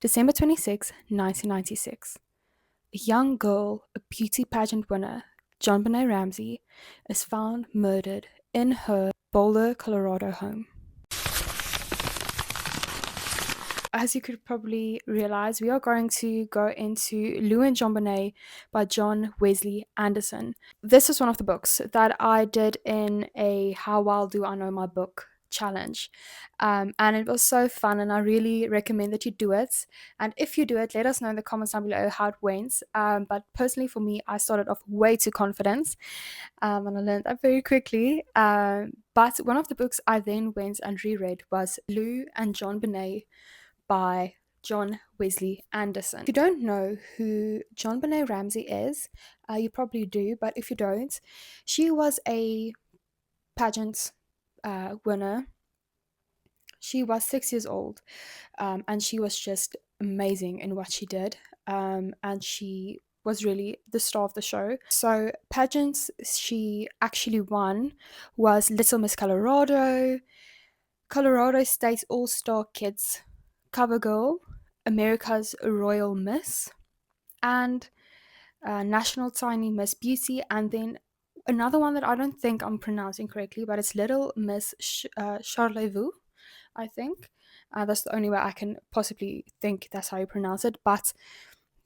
December 26, 1996. A young girl, a beauty pageant winner, JonBenét Ramsey, is found murdered in her Boulder, Colorado home. As you could probably realize, we are going to go into Lou and JonBenét by John Wesley Anderson. This is one of the books that I did in a How Well Do I Know My Book challenge. And it was so fun, and I really recommend that you do it. And if you do it, let us know in the comments down below how it went. But personally, for me, I started off way too confident, and I learned that very quickly. But one of the books I then went and reread was Lou and JonBenét by John Wesley Anderson. If you don't know who JonBenét Ramsey is, you probably do, but if you don't, she was a pageant winner. She was 6 years old, and she was just amazing in what she did, and she was really the star of the show. So pageants she actually won was Little Miss Colorado, Colorado State All-Star Kids Cover Girl, America's Royal Miss, and National Tiny Miss Beauty, and then another one that I don't think I'm pronouncing correctly, but it's Little Miss Charlevoix, I think. That's the only way I can possibly think that's how you pronounce it, but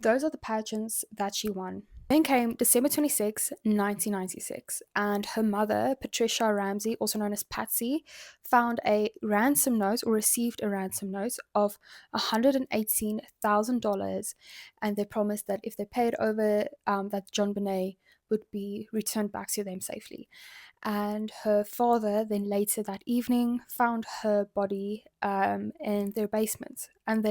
those are the pageants that she won. Then came December 26, 1996, and her mother, Patricia Ramsey, also known as Patsy, found a ransom note or received a ransom note of $118,000, and they promised that if they paid over, that JonBenét would be returned back to them safely. And her father then later that evening found her body in their basement, and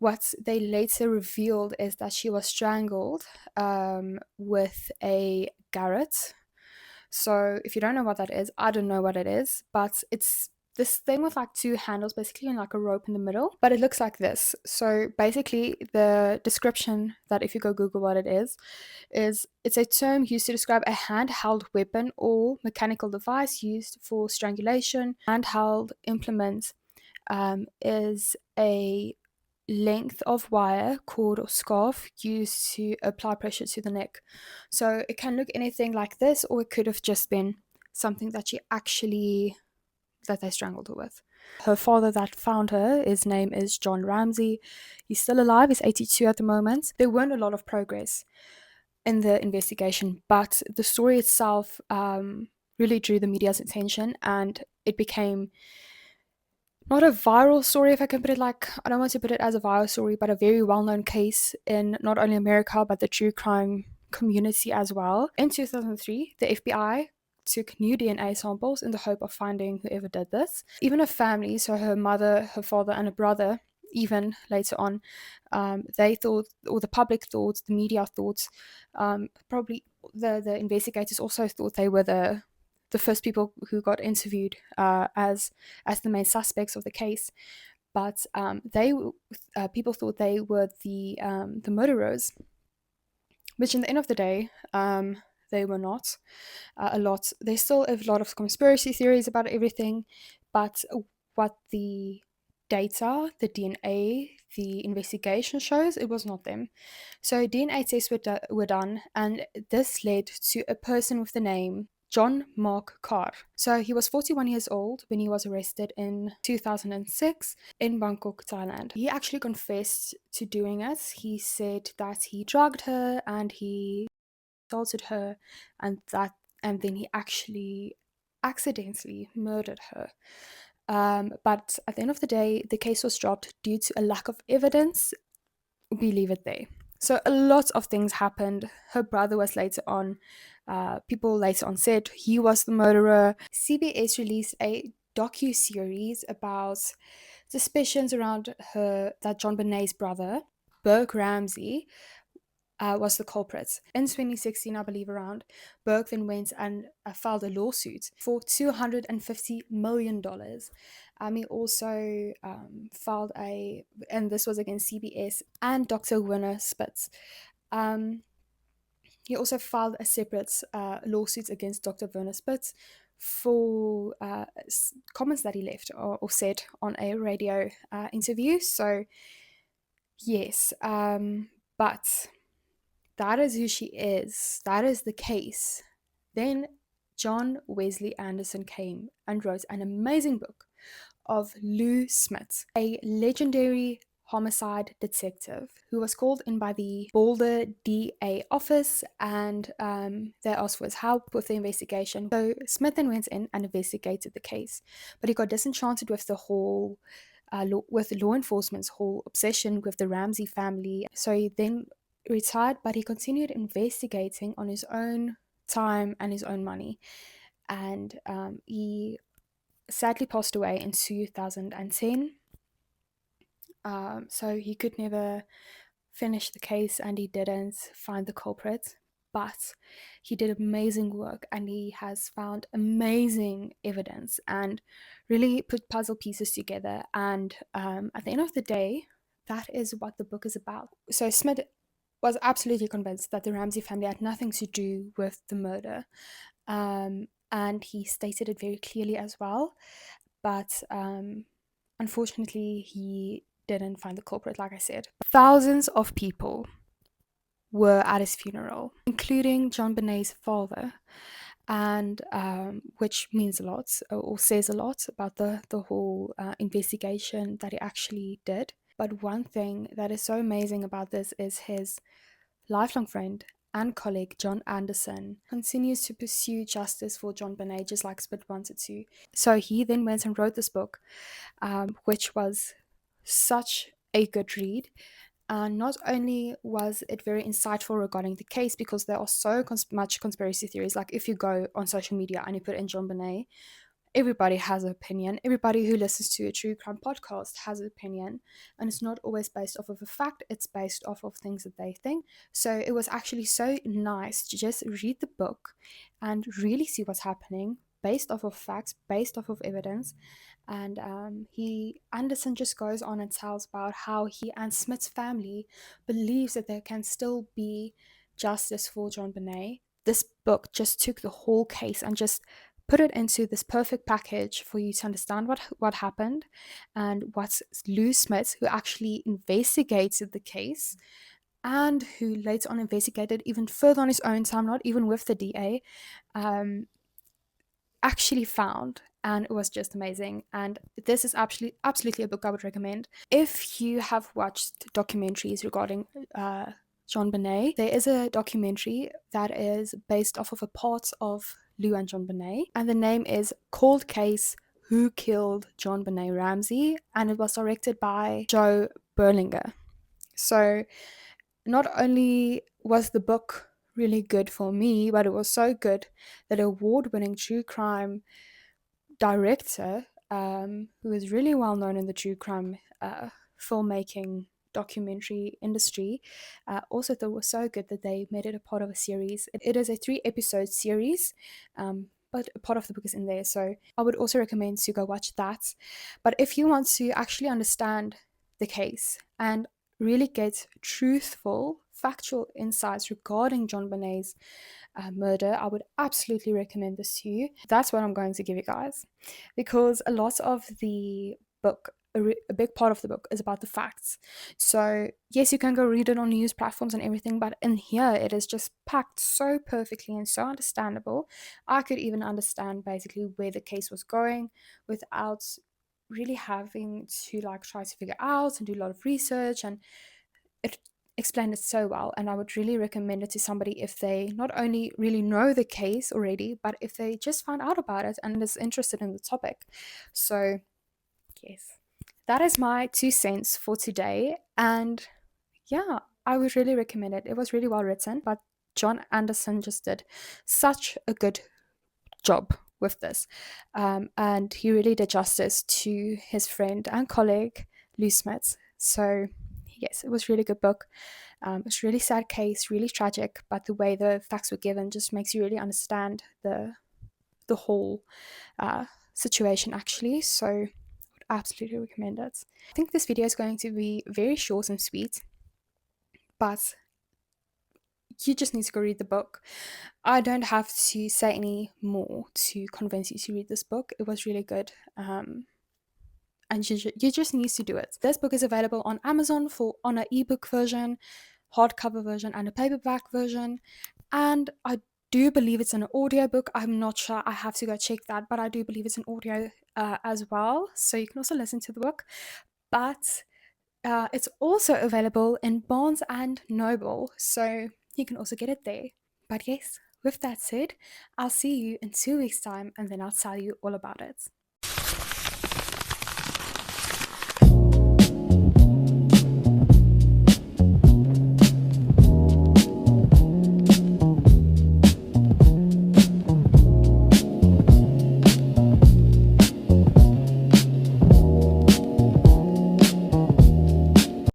what they later revealed is that she was strangled with a garrote. So if you don't know what that is, I don't know what it is, but it's this thing with like two handles basically and like a rope in the middle, but it looks like this. So basically the description that if you go Google what it is it's a term used to describe a handheld weapon or mechanical device used for strangulation. Handheld implement is a length of wire, cord, or scarf used to apply pressure to the neck. So it can look anything like this, or it could have just been something that they strangled her with. Her father that found her, his name is John Ramsey. He's still alive, he's 82 at the moment. There weren't a lot of progress in the investigation, but the story itself really drew the media's attention, and it became not a viral story, if I can put it like, I don't want to put it as a viral story, but a very well-known case in not only America, but the true crime community as well. In 2003, the FBI took new DNA samples in the hope of finding whoever did this. Even her family, so her mother, her father, and her brother, even later on, they thought, or the public thought, the media thought, probably the investigators also thought they were the first people who got interviewed as the main suspects of the case, but people thought they were the murderers, which in the end of the day they were not. There's still a lot of conspiracy theories about everything, but what the data, the DNA, the investigation shows, it was not them. So DNA tests were done, and this led to a person with the name John Mark Carr. So he was 41 years old when he was arrested in 2006 in Bangkok, Thailand. He actually confessed to doing it. He said that he drugged her and he assaulted her, and then he actually accidentally murdered her. But at the end of the day, the case was dropped due to a lack of evidence. We leave it there. So a lot of things happened. Her brother was later on, people later on said he was the murderer. CBS released a docu-series about suspicions around that JonBenét's brother, Burke Ramsey, was the culprit. In 2016, I believe around, Burke then went and filed a lawsuit for $250 million. He also filed and this was against CBS and Dr. Werner Spitz. He also filed a separate lawsuit against Dr. Werner Spitz for comments that he left or said on a radio interview. So Yes, but that is who she is. That is the case. Then John Wesley Anderson came and wrote an amazing book of Lou Smith, a legendary homicide detective who was called in by the Boulder DA office, and they asked for his help with the investigation. So Smith then went in and investigated the case, but he got disenchanted with the whole with law enforcement's whole obsession with the Ramsey family. So he then retired, but he continued investigating on his own time and his own money. And he sadly passed away in 2010. So he could never finish the case and he didn't find the culprit. But he did amazing work and he has found amazing evidence and really put puzzle pieces together. And at the end of the day, that is what the book is about. So Smith was absolutely convinced that the Ramsey family had nothing to do with the murder. And he stated it very clearly as well. But unfortunately, he didn't find the culprit, like I said. Thousands of people were at his funeral, including JonBenét's father, and which means a lot or says a lot about the whole investigation that he actually did. But one thing that is so amazing about this is his lifelong friend and colleague John Anderson continues to pursue justice for JonBenet just like Smith wanted to. So he then went and wrote this book, which was such a good read. And not only was it very insightful regarding the case, because there are so much conspiracy theories. Like if you go on social media and you put in JonBenet, everybody has an opinion. Everybody who listens to a true crime podcast has an opinion, and it's not always based off of a fact. It's based off of things that they think. So it was actually so nice to just read the book and really see what's happening based off of facts, based off of evidence. And Anderson just goes on and tells about how he and Smith's family believes that there can still be justice for JonBenet. This book just took the whole case and just put it into this perfect package for you to understand what happened and what Lou Smith, who actually investigated the case and who later on investigated even further on his own time, not even with the DA, actually found. And it was just amazing. And this is absolutely a book I would recommend. If you have watched documentaries regarding JonBenet, there is a documentary that is based off of a part of Lou and JonBenet, and the name is Cold Case: Who Killed JonBenét Ramsey, and it was directed by Joe Berlinger. So not only was the book really good for me, but it was so good that an award-winning true crime director, who is really well known in the true crime filmmaking documentary industry, also thought it was so good that they made it a part of a series. It is a 3-episode series, but a part of the book is in there, so I would also recommend to go watch that. But if you want to actually understand the case and really get truthful, factual insights regarding JonBenet's murder, I would absolutely recommend this to you. That's what I'm going to give you guys, because a lot of the book, a big part of the book is about the facts. So yes, you can go read it on news platforms and everything, but in here it is just packed so perfectly and so understandable. I could even understand basically where the case was going without really having to like try to figure out and do a lot of research, and it explained it so well. And I would really recommend it to somebody if they not only really know the case already, but if they just found out about it and is interested in the topic. So yes, that is my 2 cents for today. And yeah, I would really recommend it. It was really well written, but John Anderson just did such a good job with this, and he really did justice to his friend and colleague Lou Smith. So yes, it was a really good book. It's a really sad case, really tragic, but the way the facts were given just makes you really understand the whole situation actually. So I would absolutely recommend it. I think this video is going to be very short and sweet, but you just need to go read the book. I don't have to say any more to convince you to read this book. It was really good. and you just need to do it. This book is available on Amazon on an ebook version, hardcover version, and a paperback version. And I do believe it's an audiobook. I'm not sure. I have to go check that, but I do believe it's an audio as well. So you can also listen to the book. But it's also available in Barnes and Noble, so you can also get it there. But yes, with that said, I'll see you in 2 weeks' time, and then I'll tell you all about it.